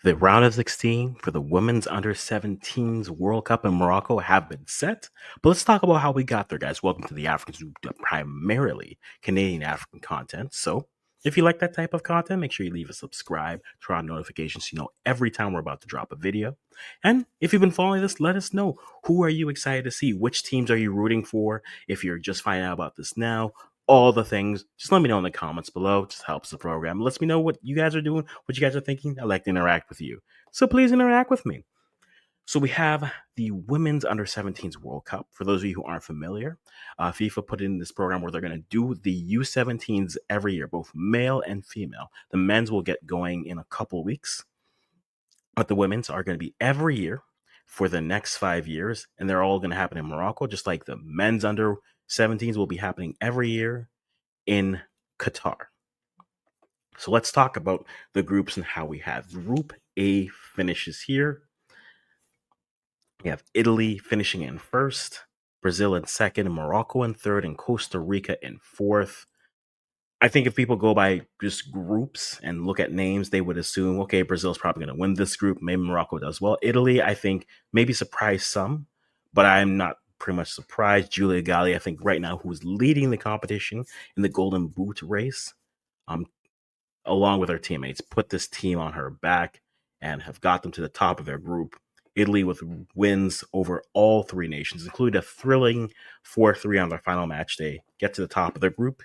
The round of 16 for the women's under 17s World Cup in Morocco have been set. But let's talk about how we got there, guys. Welcome to the Africans who do primarily Canadian African content. So if you like that type of content, make sure you leave a subscribe, turn on notifications so you know every time we're about to drop a video. And if you've been following this, let us know, who are you excited to see? Which teams are you rooting for? If you're just finding out about this now, all the things, just let me know in the comments below. It just helps the program. It lets me know what you guys are doing, what you guys are thinking. I like to interact with you. So please interact with me. So we have the Women's Under 17s World Cup. For those of you who aren't familiar, FIFA put in this program where they're going to do the U17s every year, both male and female. The men's will get going in a couple weeks, but the women's are going to be every year for the next 5 years, and they're all going to happen in Morocco, just like the men's under 17s will be happening every year in Qatar. So let's talk about the groups and how we have. Group A finishes here. We have Italy finishing in first, Brazil in second, Morocco in third, and Costa Rica in fourth. I think if people go by just groups and look at names, they would assume, okay, Brazil's probably going to win this group. Maybe Morocco does well. Italy, I think, maybe surprise some, but I'm not pretty much surprised. Giulia Galli, I think right now, who's leading the competition in the Golden Boot race, um, along with her teammates, put this team on her back and have got them to the top of their group. Italy with wins over all three nations, including a thrilling 4-3 on their final match day, get to the top of their group.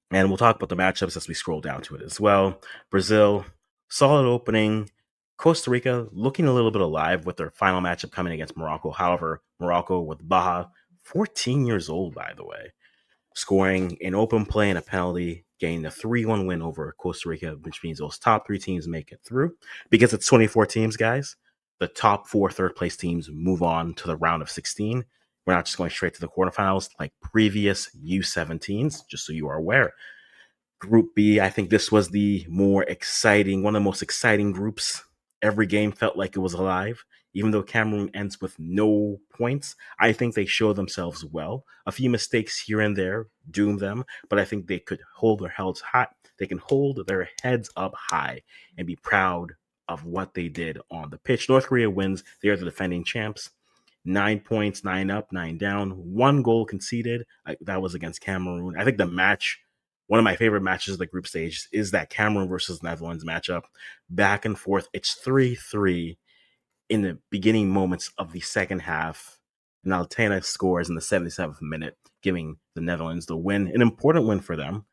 And we'll talk about the matchups as we scroll down to it as well. Brazil, solid opening. Costa Rica looking a little bit alive with their final matchup coming against Morocco. However, Morocco with Baha, 14 years old, by the way, scoring an open play and a penalty, getting a 3-1 win over Costa Rica, which means those top three teams make it through. Because it's 24 teams, guys, the top four third place teams move on to the round of 16. We're not just going straight to the quarterfinals like previous U17s, just so you are aware. Group B, I think this was the more exciting, one of the most exciting groups. Every game felt like it was alive. Even though Cameroon ends with no points, I think they show themselves well. A few mistakes here and there doom them, but I think they could hold their heads high. They can hold their heads up high and be proud of what they did on the pitch. North Korea wins. They are the defending champs. 9 points, 9 up, 9 down. 1 goal conceded. That was against Cameroon. I think the match, one of my favorite matches of the group stage, is that Cameroon versus Netherlands matchup. Back and forth. It's 3-3 in the beginning moments of the second half. And Altena scores in the 77th minute, giving the Netherlands the win. An important win for them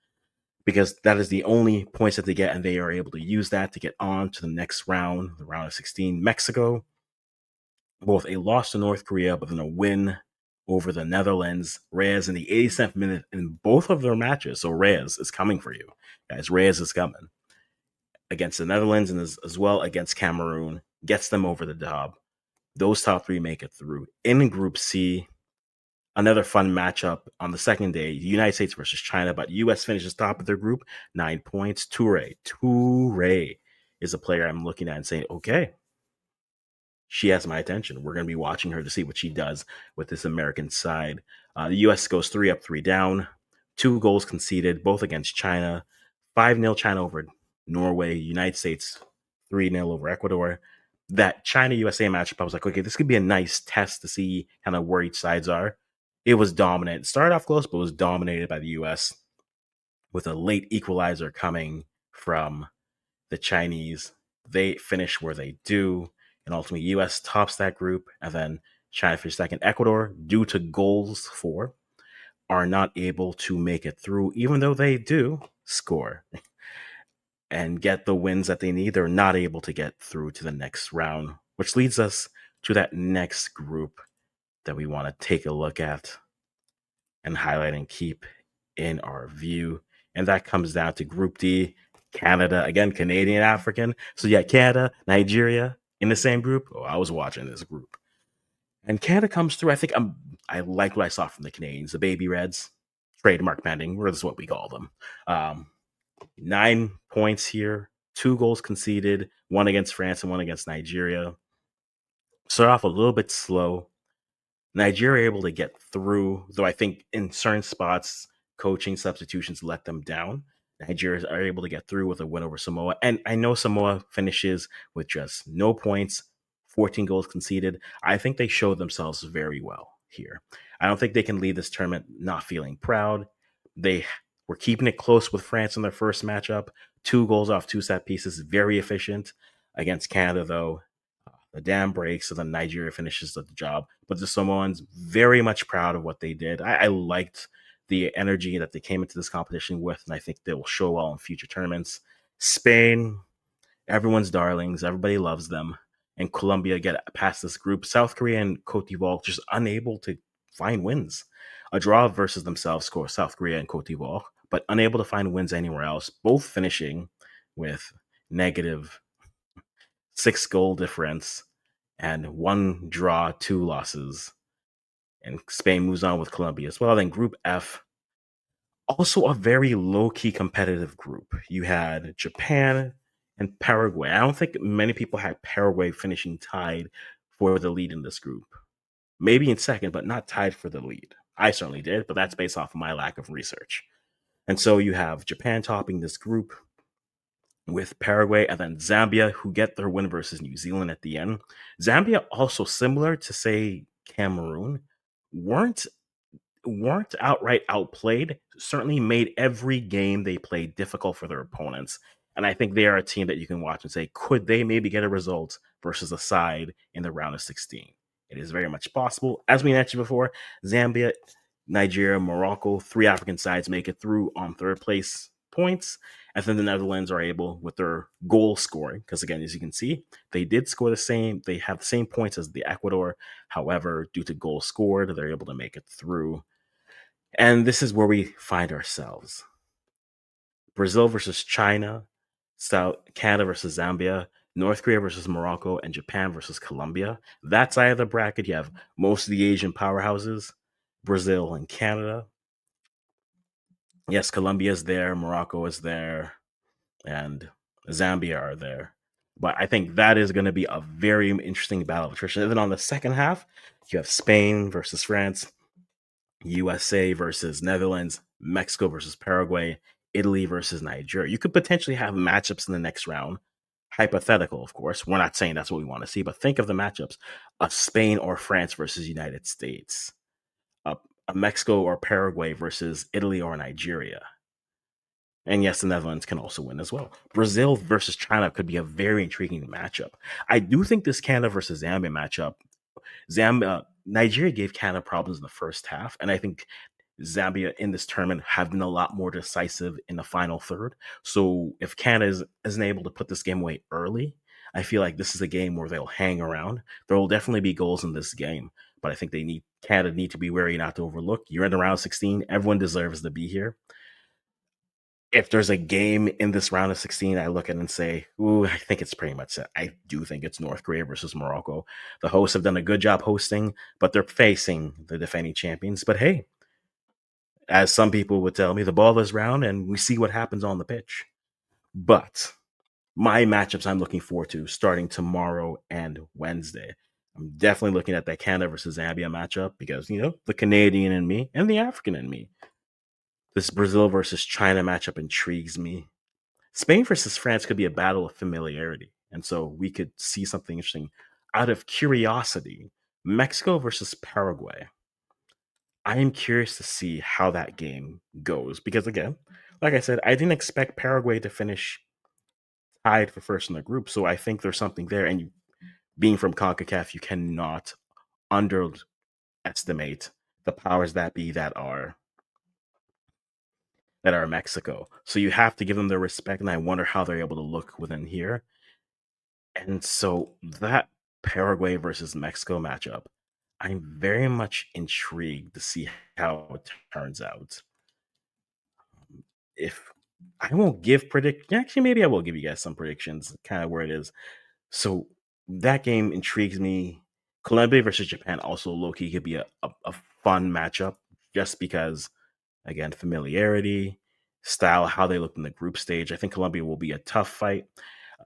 because that is the only points that they get, and they are able to use that to get on to the next round, the round of 16. Mexico, both a loss to North Korea, but then a win over the Netherlands. Reyes in the 87th minute in both of their matches. So Reyes is coming for you, guys. Reyes is coming against the Netherlands and as well against Cameroon. Gets them over the top. Those top three make it through. In Group C, another fun matchup on the second day, United States versus China, but U.S. finishes top of their group, 9 points. Toure is a player I'm looking at and saying, okay, she has my attention. We're going to be watching her to see what she does with this American side. The U.S. goes 3 up, 3 down. 2 goals conceded, both against China. 5-0 China over Norway. United States 3-0 over Ecuador. That China-USA matchup, I was like, okay, this could be a nice test to see kind of where each sides are. It was dominant. It started off close, but was dominated by the U.S. with a late equalizer coming from the Chinese. They finish where they do, and ultimately U.S. tops that group, and then China finishes second. Ecuador, due to goals for, are not able to make it through, even though they do score and get the wins that they need. They're not able to get through to the next round, which leads us to that next group that we want to take a look at and highlight and keep in our view. And that comes down to Group D, Canada, again, Canadian African. So yeah, Canada, Nigeria in the same group. Oh, I was watching this group. And Canada comes through. I like what I saw from the Canadians, the Baby Reds, trademark pending, or that's what we call them. 9 points here, 2 goals conceded, one against France and one against Nigeria. Start off a little bit slow. Nigeria able to get through, though I think in certain spots, coaching substitutions let them down. Nigeria are able to get through with a win over Samoa. And I know Samoa finishes with just no points, 14 goals conceded. I think they showed themselves very well here. I don't think they can lead this tournament not feeling proud. They were keeping it close with France in their first matchup. 2 goals off 2 set pieces, very efficient. Against Canada, though, the dam breaks, so then Nigeria finishes the job. But the Samoans very much proud of what they did. I liked the energy that they came into this competition with, and I think they will show well in future tournaments. Spain, everyone's darlings, everybody loves them, and Colombia get past this group. South Korea and Cote d'Ivoire just unable to find wins. A draw versus themselves score South Korea and Cote d'Ivoire, but unable to find wins anywhere else. Both finishing with negative 6 goal difference and 1 draw, 2 losses. And Spain moves on with Colombia as well. Then Group F, also a very low key competitive group. You had Japan and Paraguay. I don't think many people had Paraguay finishing tied for the lead in this group. Maybe in second, but not tied for the lead. I certainly did, but that's based off of my lack of research. And so you have Japan topping this group with Paraguay and then Zambia, who get their win versus New Zealand at the end. Zambia, also similar to, say, Cameroon, weren't weren't outright outplayed, certainly made every game they played difficult for their opponents. And I think they are a team that you can watch and say, could they maybe get a result versus a side in the round of 16? It is very much possible. As we mentioned before, Zambia, Nigeria, Morocco, 3 African sides make it through on third place points. And then the Netherlands are able, with their goal scoring, because again, as you can see, they did score the same, they have the same points as the Ecuador. However, due to goals scored, they're able to make it through. And this is where we find ourselves. Brazil versus China, South Canada versus Zambia, North Korea versus Morocco, and Japan versus Colombia. That side of the bracket, you have most of the Asian powerhouses, Brazil and Canada. Yes, Colombia is there, Morocco is there, and Zambia are there. But I think that is going to be a very interesting battle of attrition. And then on the second half, you have Spain versus France, USA versus Netherlands, Mexico versus Paraguay, Italy versus Nigeria. You could potentially have matchups in the next round. Hypothetical, of course. We're not saying that's what we want to see, but think of the matchups: a Spain or France versus United States, a, a Mexico or Paraguay versus Italy or Nigeria. And yes, the Netherlands can also win as well. Brazil versus China could be a very intriguing matchup. I do think this Canada versus Zambia matchup, Nigeria gave Canada problems in the first half, and I think Zambia in this tournament have been a lot more decisive in the final third. So if Canada isn't able to put this game away early, I feel like this is a game where they'll hang around. There will definitely be goals in this game, but I think Canada need to be wary not to overlook. You're in the round of 16. Everyone deserves to be here. If there's a game in this round of 16, I look at it and say, ooh, I think it's pretty much set. I do think it's North Korea versus Morocco. The hosts have done a good job hosting, but they're facing the defending champions. But hey, as some people would tell me, the ball is round and we see what happens on the pitch. But my matchups I'm looking forward to starting tomorrow and Wednesday. I'm definitely looking at that Canada versus Zambia matchup because, the Canadian in me and the African in me. This Brazil versus China matchup intrigues me. Spain versus France could be a battle of familiarity. And so we could see something interesting out of curiosity. Mexico versus Paraguay. I am curious to see how that game goes because, again, like I said, I didn't expect Paraguay to finish tied for first in the group. So I think there's something there. And being from CONCACAF, you cannot underestimate the powers that be that are Mexico. So you have to give them their respect, and I wonder how they're able to look within here. And so that Paraguay versus Mexico matchup, I'm very much intrigued to see how it turns out. If I won't give predict, actually, maybe I will give you guys some predictions, kind of where it is. So that game intrigues me. Colombia versus Japan also low key could be a fun matchup, just because, again, familiarity, style, how they look in the group stage. I think Colombia will be a tough fight.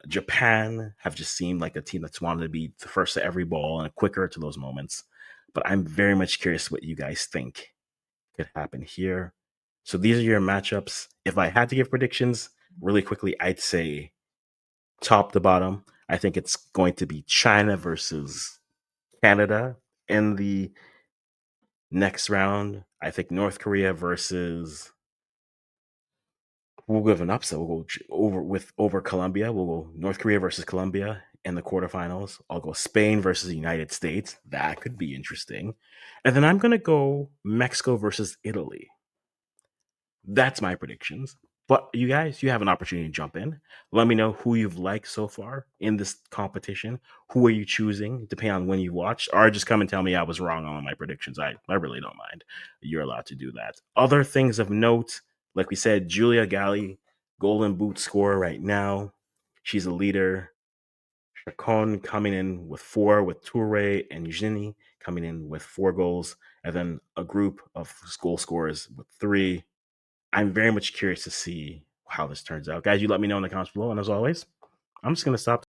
Japan have just seemed like a team that's wanted to be the first to every ball and quicker to those moments. But I'm very much curious what you guys think could happen here. So these are your matchups. If I had to give predictions really quickly, I'd say top to bottom, I think it's going to be China versus Canada in the next round. I think North Korea versus, we'll give an upset. We'll go over Colombia. We'll go North Korea versus Colombia in the quarterfinals. I'll go Spain versus the United States. That could be interesting. And then I'm gonna go Mexico versus Italy. That's my predictions. But you guys, you have an opportunity to jump in. Let me know who you've liked so far in this competition. Who are you choosing, depending on when you watched, or just come and tell me I was wrong on my predictions. I really don't mind. You're allowed to do that. Other things of note, like we said, Julia Galli, Golden Boot scorer right now. She's a leader. Chacon coming in with four, with Toure and Gini coming in with 4 goals, and then a group of goal scorers with 3. I'm very much curious to see how this turns out. Guys, you let me know in the comments below. And as always, I'm just going to stop